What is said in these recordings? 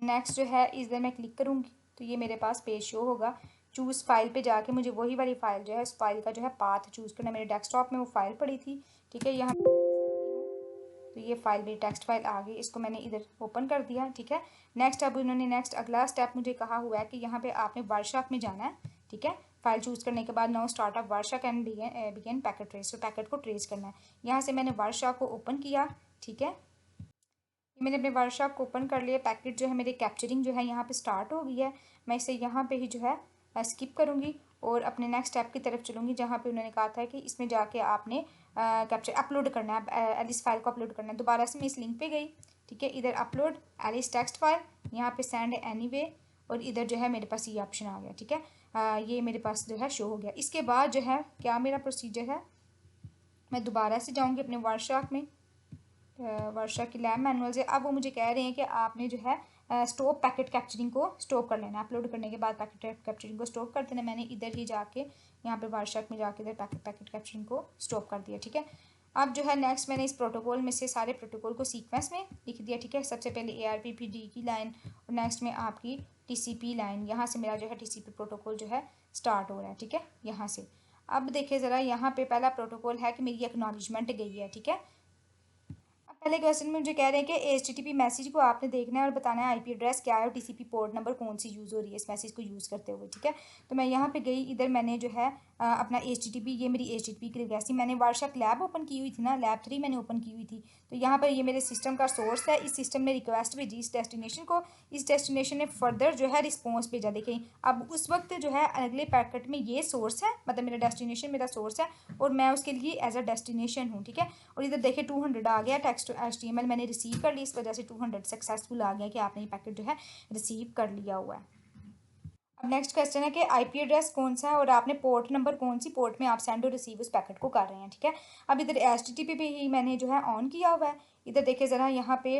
Next जो है इधर मैं क्लिक करूँगी तो ये मेरे पास पेज शो होगा। चूज़ फाइल पे जाके मुझे वही वाली फ़ाइल जो है उस फाइल का जो है पाथ चूज़ करना है। मेरे डेस्कटॉप में वो फाइल पड़ी थी, ठीक है। यहाँ तो ये फाइल मेरी टेक्स्ट फाइल आ गई, इसको मैंने इधर ओपन कर दिया, ठीक है। नेक्स्ट अब उन्होंने अगला स्टेप मुझे कहा हुआ है कि यहाँ पे आपने वर्कशॉप में जाना है, ठीक है। फाइल चूज़ करने के बाद now start up workshop and begin packet trace, तो पैकेट को ट्रेस करना है। यहाँ से मैंने वर्कशॉप को ओपन किया, ठीक है। मैंने अपने वर्कशॉप को ओपन कर लिया। पैकेट जो है मेरी कैप्चरिंग जो है यहाँ पे स्टार्ट हो गई है। मैं इसे यहाँ पे ही जो है स्किप करूँगी और अपने नेक्स्ट स्टेप की तरफ चलूँगी, जहाँ पे उन्होंने कहा था कि इसमें जाके आपने कैप्चर अपलोड करना है, एलिस फाइल को अपलोड करना है। दोबारा से मैं इस लिंक पे गई, ठीक है। इधर अपलोड एलिस टेक्स्ट फाइल, यहाँ पे सेंड एनीवे, और इधर जो है मेरे पास ये ऑप्शन आ गया, ठीक है। ये मेरे पास जो है शो हो गया। इसके बाद जो है क्या मेरा प्रोसीजर है, मैं दोबारा से जाऊँगी अपने वर्कशॉप में, वर्षा की लैब मैनुअल से। अब वो मुझे कह रहे हैं कि आपने जो है स्टॉप पैकेट कैप्चरिंग को स्टॉप कर लेना। अपलोड करने के बाद पैकेट कैप्चरिंग को स्टॉप कर देना। मैंने इधर ही जाके यहाँ पे वर्कशॉप में जाके इधर पैकेट कैप्चरिंग को स्टॉप कर दिया, ठीक है। अब जो है नेक्स्ट मैंने इस प्रोटोकॉल में से सारे प्रोटोकॉल को सीक्वेंस में लिख दिया, ठीक है। सबसे पहले ARPPD की लाइन और नेक्स्ट में आपकी TCP लाइन, यहाँ से मेरा जो है TCP प्रोटोकॉल जो है स्टार्ट हो रहा है, ठीक है, यहाँ से। अब देखिए ज़रा, यहाँ पे पहला प्रोटोकॉल है कि मेरी एक्नॉलेजमेंट गई है, ठीक है। पहले क्वेश्चन में मुझे कह रहे हैं कि HTTP मैसेज को आपने देखना है और बताना है IP एड्रेस क्या है और TCP पोर्ट नंबर कौन सी यूज़ हो रही है इस मैसेज को यूज़ करते हुए, ठीक है। तो मैं यहाँ पे गई, इधर मैंने जो है अपना HTTP, ये मेरी HTTP की रिक्वेस्ट थी। मैंने वर्कशॉप लैब ओपन की हुई थी ना, लैब 3 मैंने ओपन की हुई थी। तो यहाँ पर ये मेरे सिस्टम का सोर्स है। इस सिस्टम ने रिक्वेस्ट भेजी इस डेस्टिनेशन को, इस डेस्टिनेशन ने फर्दर जो है रिस्पॉन्स भेजा। देखें अब उस वक्त जो है अगले पैकेट में ये सोर्स है, मतलब मेरा डेस्टिनेशन मेरा सोर्स है और मैं उसके लिए एज अ डेस्टिनेशन हूँ, ठीक है। और इधर देखिए 200 आ गया टेक्स्ट HTML मैंने रिसीव कर ली, इस वजह से 200 सक्सेसफुल आ गया कि आपने ये पैकेट जो है रिसीव कर लिया हुआ है। अब नेक्स्ट क्वेश्चन है कि IP एड्रेस कौन सा है और आपने पोर्ट नंबर कौन सी पोर्ट में आप सेंड और रिसीव उस पैकेट को कर रहे हैं, ठीक है। अब इधर HTTP पे ही मैंने जो है ऑन किया हुआ है। इधर देखिए ज़रा, यहाँ पे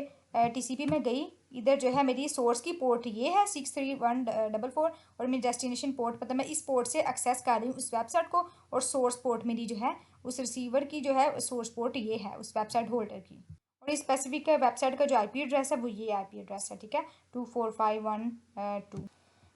TCP में गई, इधर जो है मेरी सोर्स की पोर्ट ये है 63144 और मेरी डेस्टिनेशन पोर्ट, मतलब मैं इस पोर्ट से एक्सेस कर रही हूँ उस वेबसाइट को, और सोर्स पोर्ट मेरी जो है उस रिसीवर की जो है सोर्स पोर्ट ये है उस वेबसाइट होल्डर की। और इस स्पेसिफिक वेबसाइट का जो IP एड्रेस है वो ये IP एड्रेस है, ठीक है, 24512।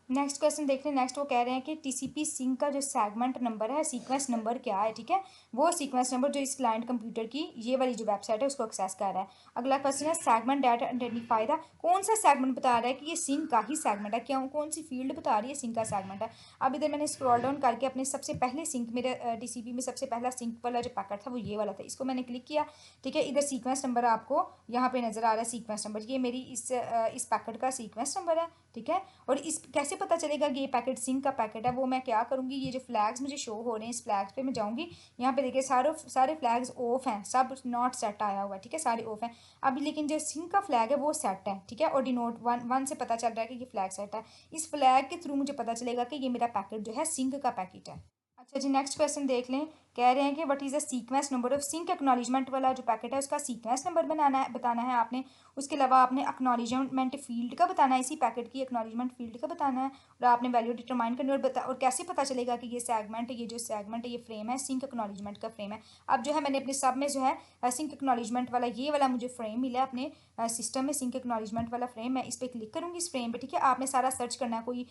नेक्स्ट क्वेश्चन देख रहे हैं। नेक्स्ट वो कह रहे हैं कि TCP सिंक का जो सेगमेंट नंबर है, सीक्वेंस नंबर क्या है, ठीक है। वो सीक्वेंस नंबर जो इस क्लाइंट कंप्यूटर की ये वाली जो वेबसाइट है उसको एक्सेस कर रहा है। अगला क्वेश्चन है सेगमेंट डाटा आइडेंटिफाई था, कौन सा सेगमेंट बता रहा है कि ये सिंक का ही सेगमेंट है, क्या कौन सी फील्ड बता रही है सिंक का सेगमेंट है। अब इधर मैंने स्क्रॉल डाउन करके अपने सबसे पहले सिंक, मेरे TCP में सबसे पहला सिंक वाला जो पैकेट था वो ये वाला था, इसको मैंने क्लिक किया, ठीक है। इधर सीक्वेंस नंबर आपको यहाँ पे नजर आ रहा है, सीक्वेंस नंबर ये मेरी इस पैकेट का सीक्वेंस नंबर है, ठीक है। और इस कैसे पता चलेगा कि ये पैकेट सिंक का पैकेट है, वो मैं क्या करूँगी, ये जो फ्लैग्स मुझे शो हो रहे हैं इस फ्लैग्स पे मैं जाऊँगी। यहाँ पे देखिए सारे फ्लैग्स ऑफ हैं, सब नॉट सेट आया हुआ है, ठीक है, सारे ऑफ हैं। अभी लेकिन जो सिंक का फ्लैग है वो सेट है, ठीक है, और डिनोट वन से पता चल रहा है कि ये फ्लैग सेट है। इस फ्लैग के थ्रू मुझे पता चलेगा कि ये मेरा पैकेट जो है सिंक का पैकेट है। अच्छा जी, नेक्स्ट क्वेश्चन देख लें। कह रहे हैं कि what is the sequence number of sync acknowledgement वाला जो पैकेट है उसका सीक्वेंस नंबर बताना है आपने। उसके अलावा आपने एक्नॉलेजमेंट फील्ड का बताना है, इसी पैकेट की एक्नॉलेजमेंट फील्ड का बताना है, और आपने वैल्यू डिटरमाइन करनी और कैसे पता चलेगा कि ये सेगमेंट, ये जो सेगमेंट है ये फ्रेम है सिंक एक्नॉलेजमेंट का फ्रेम है। अब जो है मैंने अपने सब में जो है सिंक एक्नॉलेजमेंट वाला ये वाला मुझे फ्रेम मिला अपने सिस्टम में, सिंक एक्नॉलेजमेंट वाला फ्रेम। मैं इस पर क्लिक करूँगी इस फ्रेम पे, ठीक है। आपने सारा सर्च करना है, कोई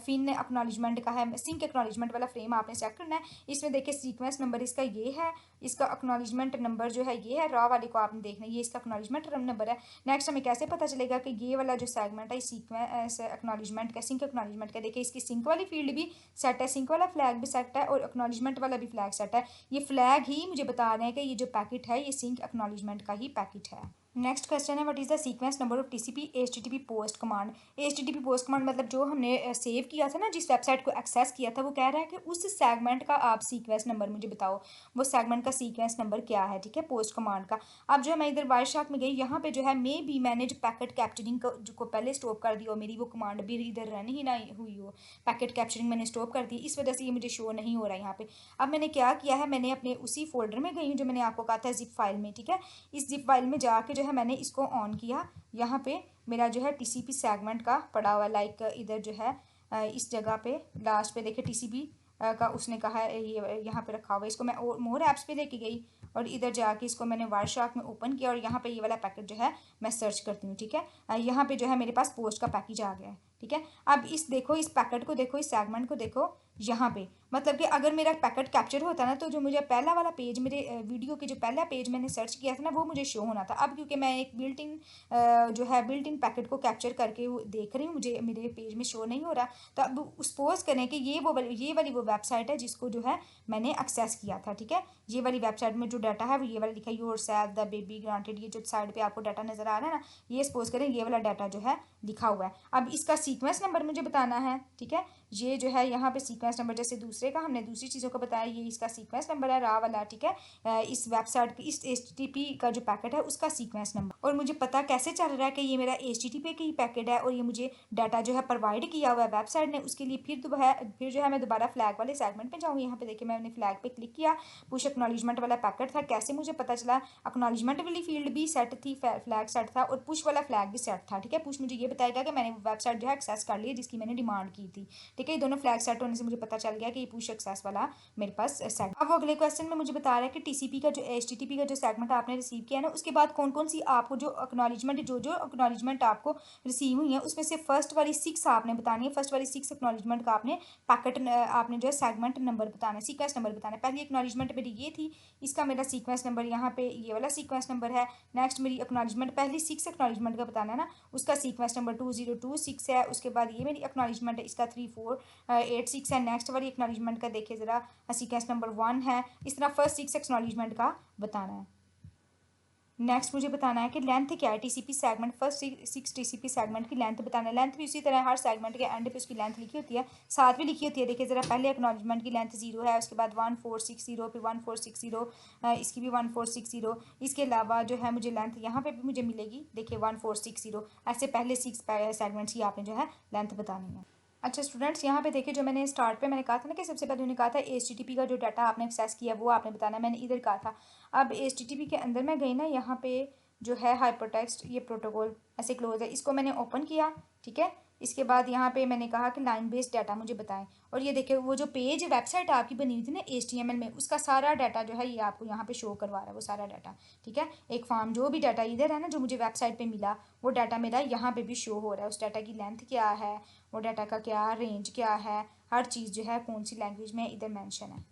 फिन एक्नॉलेजमेंट का है, सिंक एक्नॉलेजमेंट वाला फ्रेम आपने चेक करना है। इसमें देखिए सीक्वेंस नंबर इसका ये है, इसका एक्नॉलेजमेंट नंबर जो है ये है, रॉ वाले को आपने देखना है, ये इसका एक्नॉलेजमेंट नंबर है। नेक्स्ट हमें कैसे पता चलेगा कि ये वाला जो सेगमेंट है सीक्वेंस एक्नॉलेजमेंट का, सिंक एक्नॉलेजमेंट का, देखिए इसकी सिंक वाली फील्ड भी सेट है, सिंक वाला फ्लैग भी सेट है और एक्नॉलेजमेंट वाला भी फ्लैग सेट है। ये फ्लैग ही मुझे बता रहे हैं कि ये जो पैकेट है ये सिंक एक्नॉलेजमेंट का ही पैकेट है। नेक्स्ट क्वेश्चन है what is the sequence number of TCP HTTP post command. HTTP post command मतलब जो हमने सेव किया था ना, जिस वेबसाइट को एक्सेस किया था, वो कह रहा है कि उस सेगमेंट का आप सीक्वेंस नंबर मुझे बताओ, वो सेगमेंट का सीक्वेंस नंबर क्या है, ठीक है, पोस्ट कमांड का। अब जो है मैं इधर वायरशार्क में गई, यहाँ पे जो है मे बी मैंने जो पैकेट कैप्चरिंग को पहले स्टॉप कर दिया और मेरी वो कमांड भी इधर रन ही ना हुई हो, पैकेट कैप्चरिंग मैंने स्टॉप कर दी, इस वजह से ये मुझे शो नहीं हो रहा है यहाँ पे। अब मैंने क्या किया है, मैंने अपने उसी फोल्डर में गई हूँ जो मैंने आपको कहा था जिप फाइल में, ठीक है। इस जिप फाइल में जाके जो है मैंने इसको ऑन किया, यहाँ पे मेरा जो है TCP सेगमेंट का पड़ा हुआ, लाइक इधर जो है इस जगह पे लास्ट पे देखिए TCP का उसने कहा है ये यहाँ पे रखा हुआ है। इसको मैं मोर ऐप्स पे लेके गई और इधर जाके इसको मैंने वायरशार्क में ओपन किया और यहाँ पे ये वाला पैकेट जो है मैं सर्च करती हूँ। ठीक है, यहाँ पे जो है मेरे पास पोस्ट का पैकेज आ गया है। ठीक है, अब देखो इस पैकेट को देखो, इस सेगमेंट को देखो, यहाँ पे मतलब कि अगर मेरा पैकेट कैप्चर होता ना तो जो मुझे पहला वाला पेज, मेरे वीडियो के जो पहला पेज मैंने सर्च किया था ना, वो मुझे शो होना था। अब क्योंकि मैं एक बिल्ट इन जो है बिल्ट इन पैकेट को कैप्चर करके देख रही हूँ, मुझे मेरे पेज में शो नहीं हो रहा। तो अब सपोज करें कि ये वाली वो वेबसाइट है जिसको जो है मैंने एक्सेस किया था। ठीक है, ये वाली वेबसाइट में जो डाटा है वो ये वाला लिखा है, योरसेल्फ द बेबी ग्रांटेड, ये जो साइड पे आपको डाटा नजर आ रहा है ना, ये सपोज करें ये वाला डाटा जो है लिखा हुआ है। अब इसका सीक्वेंस नंबर मुझे बताना है। ठीक है, ये जो है यहाँ पे सीक्वेंस नंबर, जैसे दूसरे का हमने दूसरी चीज़ों को बताया, ये इसका सीक्वेंस नंबर है रा वाला। ठीक है, इस वेबसाइट की इस HTTP का जो पैकेट है उसका सीक्वेंस नंबर। और मुझे पता कैसे चल रहा है कि ये मेरा HTTP की पैकेट है और ये मुझे डाटा जो है प्रोवाइड किया हुआ है वेबसाइट ने। उसके लिए फिर जो है मैं दोबारा फ्लैग वाले सेगमेंट पे जाऊँगी। यहाँ पे देखिए मैंने फ्लैग पे क्लिक किया, पुश एक्नॉलेजमेंट वाला पैकेट था। कैसे मुझे पता चला, एक्नॉलेजमेंट वाली फील्ड भी सेट थी, फ्लैग सेट था और पुश वाला फ्लैग भी सेट था। ठीक है, पुश मुझे ये बताएगा कि मैंने वेबसाइट जो है एक्सेस कर ली जिसकी मैंने डिमांड की थी। ठीक है, ये दोनों फ्लैग सेट होने से मुझे पता चल गया कि ये पुश एक्सेस वाला मेरे पास सेट। अब अगले क्वेश्चन में मुझे बता रहा है कि TCP का जो HTTP का जो सेगमेंट आपने रिसीव किया ना, उसके बाद कौन कौन सी आपको जो एक्नॉलेजमेंट आपको रिसीव हुई है उसमें से फर्स्ट वाली 6 आपने बतानी है। फर्स्ट वाली 6 एक्नॉलेजमेंट का आपने पैकेट आपने जो है सेगमेंट नंबर बताना है, सीक्वेंस नंबर बताना है। पहली एक्नॉलेजमेंट मेरी ये थी, इसका मेरा सीक्वेंस नंबर यहाँ पे ये वाला सीक्वेंस नंबर है। नेक्स्ट मेरी एक्नॉलेजमेंट पहली 6 एक्नॉलेजमेंट का बताना है ना, उसका सीक्वेंस नंबर 2026 है। उसके बाद ये मेरी एक्नॉलेजमेंट है, इसका 3486 है। नेक्स्ट वाली एक्नॉलेजमेंट का देखिए ज़रा, सीक्वेंस नंबर 1 है। इस तरह फर्स्ट 6 एक्नॉलेजमेंट का बताना है। नेक्स्ट मुझे बताना है कि लेंथ क्या है TCP segment, first 6 TCP segment की लेंथ बताना है। लेंथ भी उसी तरह हर सेगमेंट के एंड पे उसकी लेंथ लिखी होती है, साथ भी लिखी होती है। देखिए ज़रा, पहले एक्नॉलेजमेंट की लेंथ 0 है, उसके बाद 1460, फिर 1460, इसकी भी 1460। इसके अलावा जो है मुझे लेंथ यहाँ पे भी मुझे मिलेगी, देखिए 1460। ऐसे पहले 6 सेगमेंट्स की आपने जो है लेंथ बतानी है। अच्छा स्टूडेंट्स, यहाँ पे देखिए जो मैंने स्टार्ट पे मैंने कहा था ना कि सबसे पहले उन्होंने कहा था HTTP का जो डाटा आपने एक्सेस किया वो आपने बताना है, मैंने इधर कहा था। अब HTTP के अंदर मैं गई ना, यहाँ पे जो है हाइपरटेक्स्ट ये प्रोटोकॉल ऐसे क्लोज है, इसको मैंने ओपन किया। ठीक है, इसके बाद यहाँ पे मैंने कहा कि लाइन बेस्ड डाटा मुझे बताएं, और ये देखिए वो जो पेज वेबसाइट आपकी बनी हुई थी ना HTML में, उसका सारा डाटा जो है ये आपको यहाँ पे शो करवा रहा है, वो सारा डाटा। ठीक है, एक फॉर्म जो भी डाटा इधर है ना जो मुझे वेबसाइट पे मिला, वो डाटा मेरा यहाँ पे भी शो हो रहा है। उस डाटा की लेंथ क्या है, वो डाटा का क्या रेंज क्या है, हर चीज़ जो है कौन सी लैंग्वेज में इधर मेंशन है।